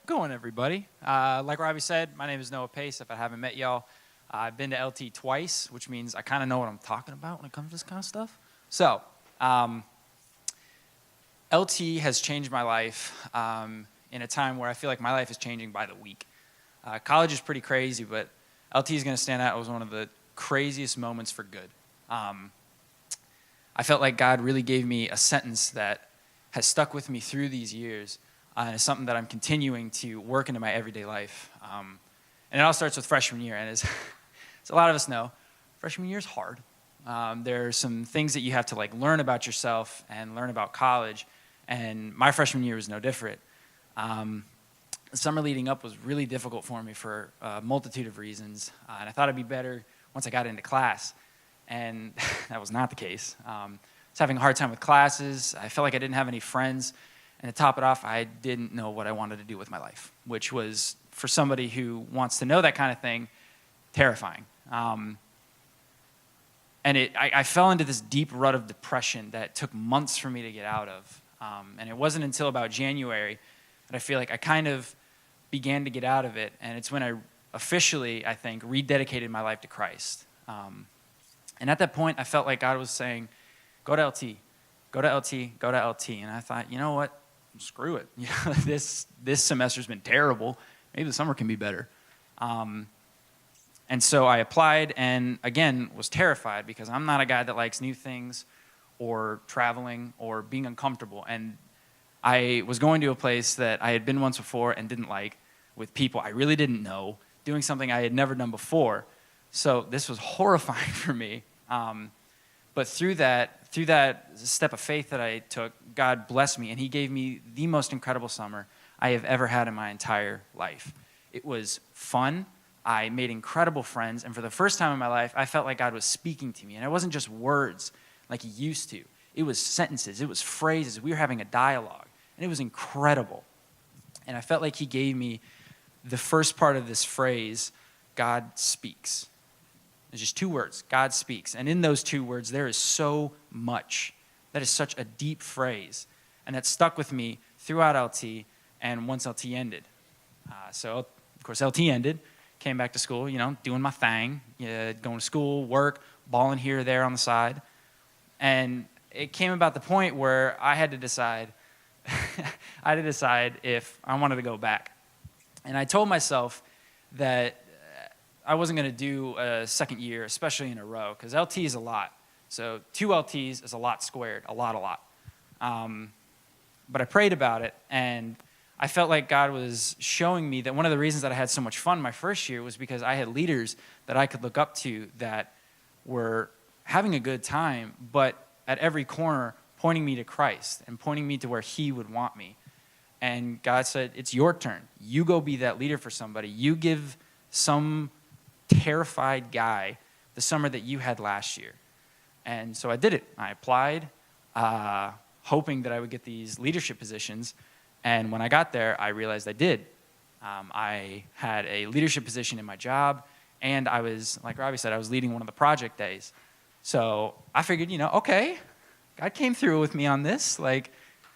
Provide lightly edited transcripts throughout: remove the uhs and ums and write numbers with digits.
Going, everybody? Like Robbie said, my name is Noah Pace. If I haven't met y'all, I've been to LT twice, which means I kind of know what I'm talking about when it comes to this kind of stuff. So, LT has changed my life in a time where I feel like my life is changing by the week. College is pretty crazy, but LT is going to stand out as one of the craziest moments for good. I felt like God really gave me a sentence that has stuck with me through these years. And it's something that I'm continuing to work into my everyday life. And it all starts with freshman year. And as a lot of us know, freshman year is hard. There are some things that you have to learn about yourself and learn about college. And my freshman year was no different. The summer leading up was really difficult for me for a multitude of reasons. And I thought it'd be better once I got into class. And that was not the case. I was having a hard time with classes. I felt like I didn't have any friends. And to top it off, I didn't know what I wanted to do with my life, which was, for somebody who wants to know that kind of thing, terrifying. And I fell into this deep rut of depression that took months for me to get out of. And it wasn't until about January that I feel like I kind of began to get out of it. And it's when I officially, I think, rededicated my life to Christ. And at that point, I felt like God was saying, go to LT, go to LT, go to LT. And I thought, you know what? Screw it. This semester's been terrible. Maybe the summer can be better. And so I applied and, again, was terrified because I'm not a guy that likes new things or traveling or being uncomfortable. And I was going to a place that I had been once before and didn't like, with people I really didn't know, doing something I had never done before. So this was horrifying for me. But through that step of faith that I took, God blessed me, and he gave me the most incredible summer I have ever had in my entire life. It was fun. I made incredible friends, and for the first time in my life, I felt like God was speaking to me, and it wasn't just words like he used to. It was sentences. It was phrases. We were having a dialogue, and it was incredible. And I felt like he gave me the first part of this phrase, God speaks. There's just two words, God speaks. And in those two words, there is so much. That is such a deep phrase. And that stuck with me throughout LT and once LT ended. So, of course, LT ended, came back to school, doing my thing, going to school, work, balling here or there on the side. And it came about the point where I had to decide, if I wanted to go back. And I told myself that I wasn't going to do a second year, especially in a row, because LT is a lot. So 2 LTs is a lot squared, a lot. But I prayed about it, and I felt like God was showing me that one of the reasons that I had so much fun my first year was because I had leaders that I could look up to that were having a good time, but at every corner pointing me to Christ and pointing me to where he would want me. And God said, it's your turn. You go be that leader for somebody. You give some terrified guy the summer that you had last year. And so I did it. I applied, hoping that I would get these leadership positions. And when I got there, I realized I did. I had a leadership position in my job, and I was, like Robbie said, I was leading one of the project days. So I figured, okay, God came through with me on this.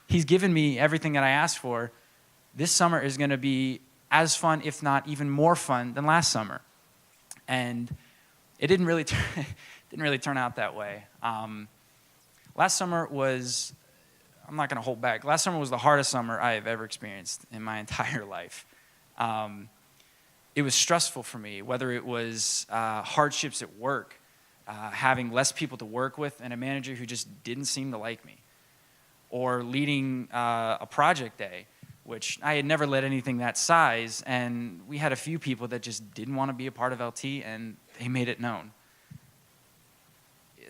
He's given me everything that I asked for. This summer is going to be as fun, if not even more fun, than last summer. And it didn't really turn out that way. Last summer was, I'm not going to hold back. Last summer was the hardest summer I have ever experienced in my entire life. It was stressful for me, whether it was hardships at work, having less people to work with, and a manager who just didn't seem to like me, or leading a project day, which I had never led anything that size, and we had a few people that just didn't want to be a part of LT, and they made it known.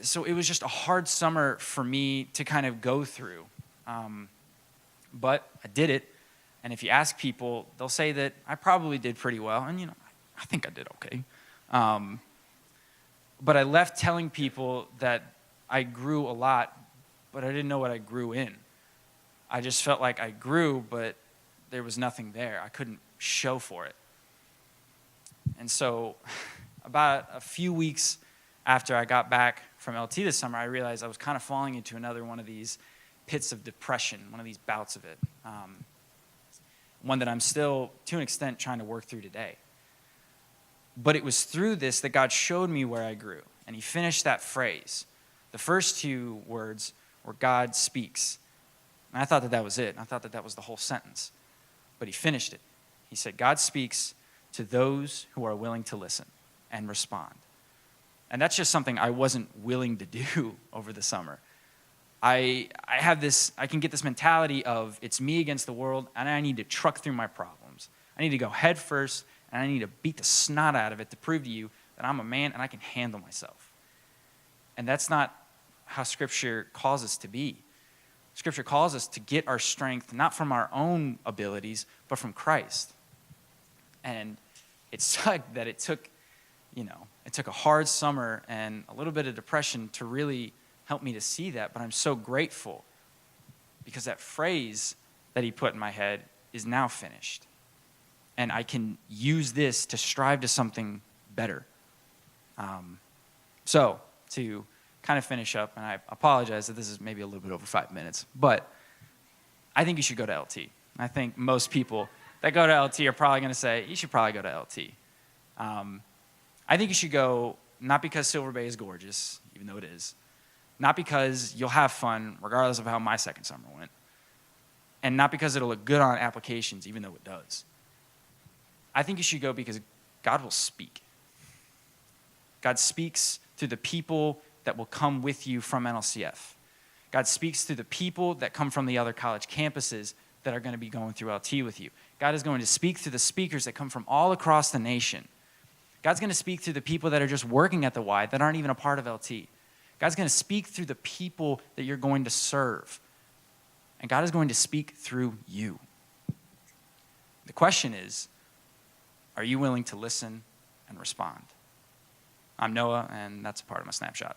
So it was just a hard summer for me to kind of go through. But I did it, and if you ask people, they'll say that I probably did pretty well, and I think I did okay. But I left telling people that I grew a lot, but I didn't know what I grew in. I just felt like I grew, but there was nothing there. I couldn't show for it. And so about a few weeks after I got back from LT this summer, I realized I was kind of falling into another one of these pits of depression, one of these bouts of it. one that I'm still, to an extent, trying to work through today. But it was through this that God showed me where I grew. And he finished that phrase. The first two words were God speaks. And I thought that that was it. I thought that that was the whole sentence. But he finished it. He said, God speaks to those who are willing to listen and respond. And that's just something I wasn't willing to do over the summer. I can get this mentality of it's me against the world, and I need to truck through my problems. I need to go head first, and I need to beat the snot out of it to prove to you that I'm a man and I can handle myself. And that's not how Scripture calls us to be. Scripture calls us to get our strength not from our own abilities, but from Christ. And it sucked that it took a hard summer and a little bit of depression to really help me to see that, but I'm so grateful because that phrase that he put in my head is now finished. And I can use this to strive to something better. So to kind of finish up, and I apologize that this is maybe a little bit over 5 minutes, but I think you should go to LT. I think most people that go to LT are probably going to say, you should probably go to LT. I think you should go not because Silver Bay is gorgeous, even though it is, not because you'll have fun, regardless of how my second summer went, and not because it'll look good on applications, even though it does. I think you should go because God will speak. God speaks through the people that will come with you from NLCF. God speaks through the people that come from the other college campuses that are going to be going through LT with you. God is going to speak through the speakers that come from all across the nation. God's going to speak through the people that are just working at the Y that aren't even a part of LT. God's going to speak through the people that you're going to serve. And God is going to speak through you. The question is, are you willing to listen and respond? I'm Noah, and that's a part of my snapshot.